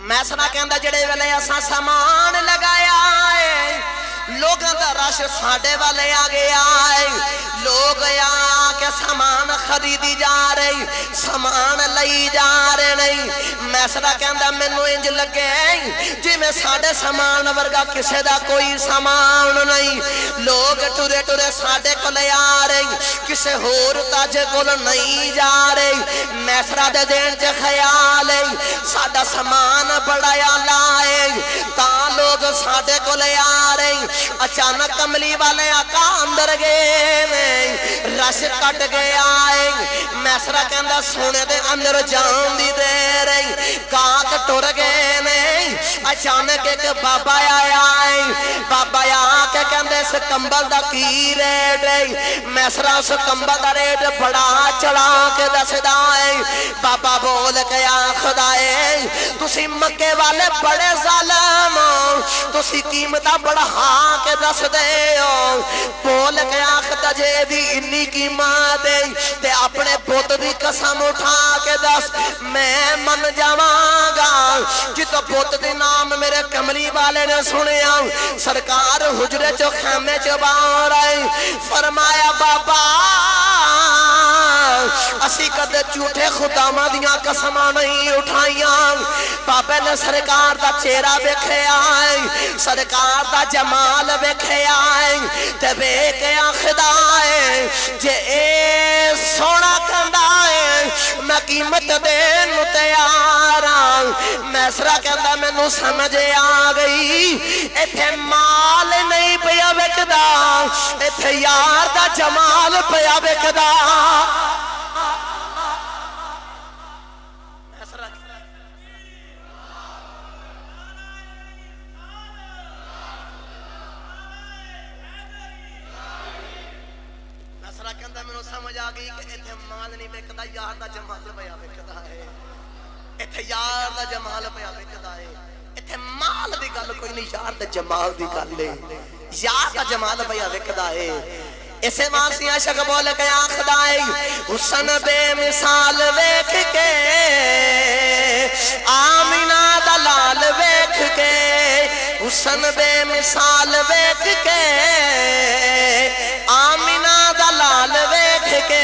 मैसरा कहंदा जेड़े वेले असां सामान लगाया है लोगों का रश साडे वाले आ गया है लोग आके सामान खरीदी जा रहे सामान लई जा रहे नहीं मैसरा कहंदा मैनू इंज लगे जिवें साडे सामान वर्गा किसे दा कोई सामान नहीं लोग टुरे टुरे साडे कोल आ रहे किसे होर ताजे कोल नहीं जा रहे मैसरा दे देन च ख्याल है साडा सामान बड़ा आला है तां लोग साडे कोल आ रहे अचानक कमली वाले आका अंदर गए रश कट गया है मैसरा कहंदा सोने दे अंदर जान दी देर है काक टुर गए ने अचानक एक बाबा आया है बाबा आके कहंदे इस कंबल दा की रेट है मैसरा उस कंबल दा रेट बड़ा चढ़ा के दसदा है बाबा बोल के आखदाए तुसी मक्के वाले बड़े जालिम तुसी कीमत बढ़ा के दस दे बोल के आखदा जे दी इन्नी कीमत है ते अपने पुत दी कसम उठा के दस मैं मन जावांगा जितो पुत दी नाम मेरे कमली वाले ने सुनिया सरकार हुजरे चो खेमे च बाहर आए फरमाया बाबा असी कदे झूठे खुदावां दियां कसमां नहीं उठाइयां बाबे ने सरकार दा चेहरा वेखिया है सरकार दा जमाल वेखिया है ते वेख के आखदा है जे ए सोना कहंदा है मैं कीमत देन नूं तैयार हां मैसरा कहंदा मैनू समझ आ गई इत्थे माल नहीं पिया विकदा इत्थे यार दा जमाल पिया विकदा समझ आ गई कि इत्थे माल नहीं विकदा यार दा जमाल पिया विकदा है इत्थे यार दा जमाल पिया विकदा है इत्थे माल दी गल कोई नहीं यार दा जमाल दी गल है यार दा जमाल पिया विकदा है इसे वासी आशिक बोल के आखदा है हुस्न बेमिसाल वेख के आमीना दा लाल वेख के हुस्न बेमिसाल वेख के आमीना दा लाल वेख के